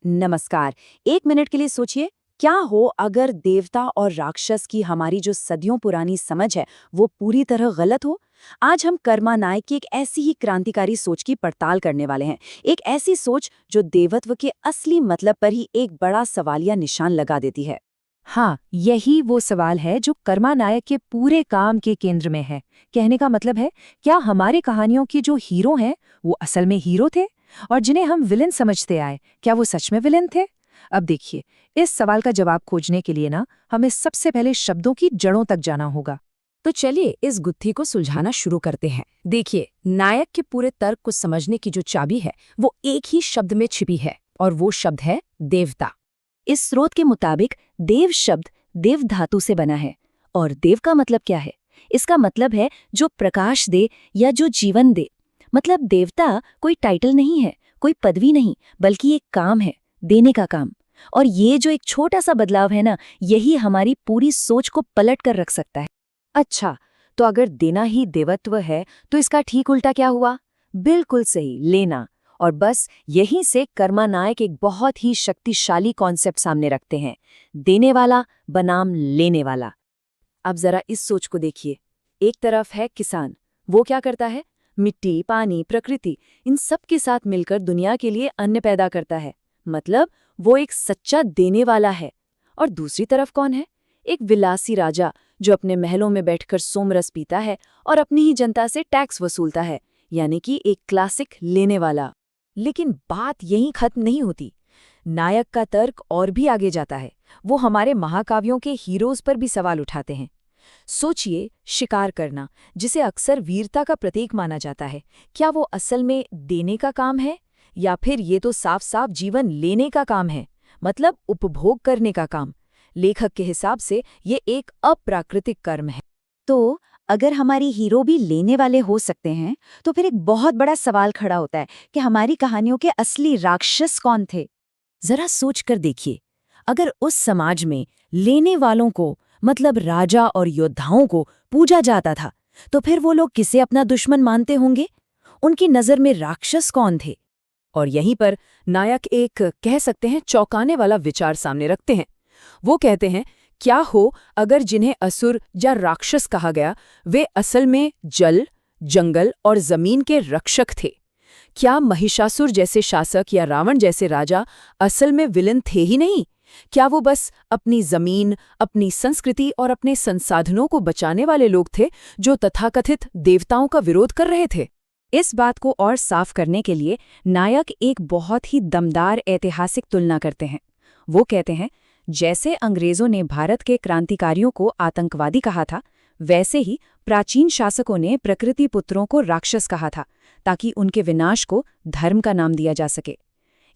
नमस्कार। एक मिनट के लिए सोचिए, क्या हो अगर देवता और राक्षस की हमारी जो सदियों पुरानी समझ है वो पूरी तरह गलत हो। आज हम कर्मा नायक की एक ऐसी ही क्रांतिकारी सोच की पड़ताल करने वाले हैं। एक ऐसी सोच जो देवत्व के असली मतलब पर ही एक बड़ा सवालिया निशान लगा देती है। हाँ, यही वो सवाल है जो कर्मा नायक के पूरे काम के केंद्र में है। कहने का मतलब है, क्या हमारी कहानियों के जो हीरो हैं वो असल में हीरो थे? और जिन्हें हम विलेन समझते आए, क्या वो सच में विलेन थे? अब देखिए, इस सवाल का जवाब खोजने के लिए ना हमें सबसे पहले शब्दों की जड़ों तक जाना होगा। तो चलिए इस गुत्थी को सुलझाना शुरू करते हैं। देखिए, नायक के पूरे तर्क को समझने की जो चाबी है वो एक ही शब्द में छिपी है, और वो शब्द है देवता। इस स्रोत के मुताबिक देव शब्द देव धातु से बना है। और देव का मतलब क्या है? इसका मतलब है जो प्रकाश दे या जो जीवन दे। मतलब देवता कोई टाइटल नहीं है, कोई पदवी नहीं, बल्कि एक काम है, देने का काम। और ये जो एक छोटा सा बदलाव है ना, यही हमारी पूरी सोच को पलट कर रख सकता है। अच्छा, तो अगर देना ही देवत्व है तो इसका ठीक उल्टा क्या हुआ? बिल्कुल सही, लेना। और बस यहीं से कर्मा नायक एक बहुत ही शक्तिशाली कॉन्सेप्ट सामने रखते हैं, देने वाला बनाम लेने वाला। अब जरा इस सोच को देखिए। एक तरफ है किसान, वो क्या करता है? मिट्टी, पानी, प्रकृति, इन सब के साथ मिलकर दुनिया के लिए अन्न पैदा करता है। मतलब वो एक सच्चा देने वाला है। और दूसरी तरफ कौन है? एक विलासी राजा जो अपने महलों में बैठकर सोमरस पीता है और अपनी ही जनता से टैक्स वसूलता है, यानी कि एक क्लासिक लेने वाला। लेकिन बात यहीं खत्म नहीं होती। नायक का तर्क और भी आगे जाता है। वो हमारे महाकाव्यों के हीरोज पर भी सवाल उठाते हैं। सोचिए, शिकार करना, जिसे अक्सर वीरता का प्रतीक माना जाता है, क्या वो असल में देने का काम है, या फिर ये तो साफ साफ जीवन लेने का काम है, मतलब उपभोग करने का काम? लेखक के हिसाब से ये एक अप्राकृतिक कर्म है। तो अगर हमारी हीरो भी लेने वाले हो सकते हैं, तो फिर एक बहुत बड़ा सवाल खड़ा होता है कि हमारी कहानियों के असली राक्षस कौन थे? जरा सोच कर देखिए, अगर उस समाज में लेने वालों को, मतलब राजा और योद्धाओं को पूजा जाता था, तो फिर वो लोग किसे अपना दुश्मन मानते होंगे? उनकी नजर में राक्षस कौन थे? और यहीं पर नायक एक, कह सकते हैं, चौंकाने वाला विचार सामने रखते हैं। वो कहते हैं, क्या हो अगर जिन्हें असुर या राक्षस कहा गया वे असल में जल, जंगल और जमीन के रक्षक थे? क्या महिषासुर जैसे शासक या रावण जैसे राजा असल में विलन थे ही नहीं? क्या वो बस अपनी जमीन, अपनी संस्कृति और अपने संसाधनों को बचाने वाले लोग थे जो तथाकथित देवताओं का विरोध कर रहे थे? इस बात को और साफ करने के लिए नायक एक बहुत ही दमदार ऐतिहासिक तुलना करते हैं। वो कहते हैं, जैसे अंग्रेजों ने भारत के क्रांतिकारियों को आतंकवादी कहा था, वैसे ही प्राचीन शासकों ने प्रकृति पुत्रों को राक्षस कहा था, ताकि उनके विनाश को धर्म का नाम दिया जा सके।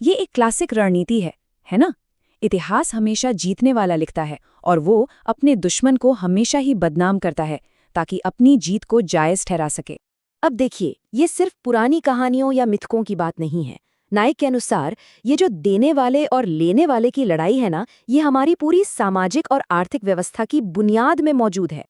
ये एक क्लासिक रणनीति है ना? इतिहास हमेशा जीतने वाला लिखता है और वो अपने दुश्मन को हमेशा ही बदनाम करता है, ताकि अपनी जीत को जायज ठहरा सके। अब देखिए, ये सिर्फ पुरानी कहानियों या मिथकों की बात नहीं है। नायक के अनुसार ये जो देने वाले और लेने वाले की लड़ाई है ना, ये हमारी पूरी सामाजिक और आर्थिक व्यवस्था की बुनियाद में मौजूद है।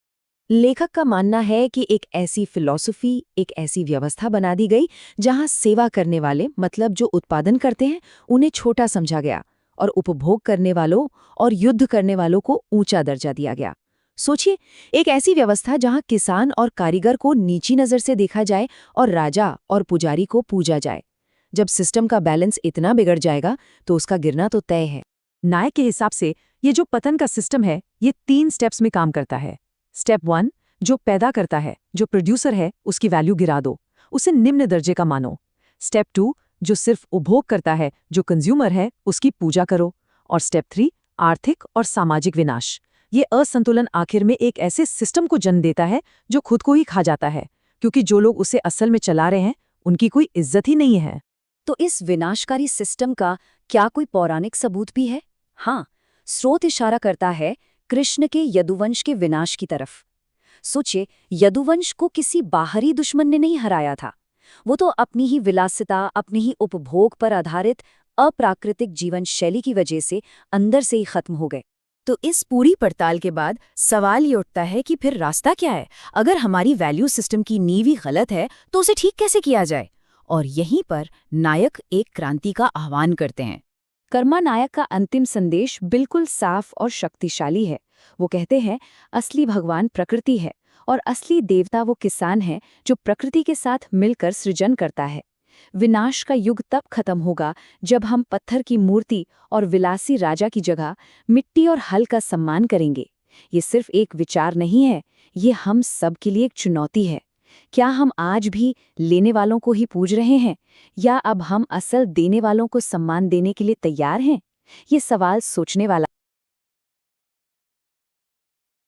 लेखक का मानना है कि एक ऐसी फिलॉसफी, एक ऐसी व्यवस्था बना दी गई जहां सेवा करने वाले, मतलब जो उत्पादन करते हैं, उन्हें छोटा समझा गया और उपभोग करने वालों और युद्ध करने वालों को ऊंचा दर्जा दिया गया। सोचिए, एक ऐसी व्यवस्था जहां किसान और कारीगर को नीची नजर से देखा जाए और राजा और पुजारी को पूजा जाए। जब सिस्टम का बैलेंस इतना बिगड़ जाएगा तो उसका गिरना तो तय है। नायक के हिसाब से ये जो पतन का सिस्टम है, ये 3 स्टेप्स में काम करता है। स्टेप 1, जो पैदा करता है, जो प्रोड्यूसर है, उसकी वैल्यू गिरा दो, उसे निम्न दर्जे का मानो। स्टेप 2, जो सिर्फ उपभोग करता है, जो कंज्यूमर है, उसकी पूजा करो। और स्टेप 3, आर्थिक और सामाजिक विनाश। ये असंतुलन आखिर में एक ऐसे सिस्टम को जन्म देता है जो खुद को ही खा जाता है, क्योंकि जो लोग उसे असल में चला रहे हैं उनकी कोई इज्जत ही नहीं है। तो इस विनाशकारी सिस्टम का क्या कोई पौराणिक सबूत भी है? हाँ, स्रोत इशारा करता है कृष्ण के यदुवंश के विनाश की तरफ। सोचिए, यदुवंश को किसी बाहरी दुश्मन ने नहीं हराया था। वो तो अपनी ही विलासिता, अपनी ही उपभोग पर आधारित अप्राकृतिक जीवन शैली की वजह से अंदर से ही खत्म हो गए। तो इस पूरी पड़ताल के बाद सवाल ये उठता है कि फिर रास्ता क्या है? अगर हमारी वैल्यू सिस्टम की नींव ही गलत है तो उसे ठीक कैसे किया जाए? और यहीं पर नायक एक क्रांति का आह्वान करते हैं। कर्मा नायक का अंतिम संदेश बिल्कुल साफ और शक्तिशाली है। वो कहते हैं, असली भगवान प्रकृति है और असली देवता वो किसान है जो प्रकृति के साथ मिलकर सृजन करता है। विनाश का युग तब खत्म होगा जब हम पत्थर की मूर्ति और विलासी राजा की जगह मिट्टी और हल का सम्मान करेंगे। ये सिर्फ एक विचार नहीं है, ये हम सब के लिए एक चुनौती है। क्या हम आज भी लेने वालों को ही पूज रहे हैं, या अब हम असल देने वालों को सम्मान देने के लिए तैयार हैं? ये सवाल सोचने वाला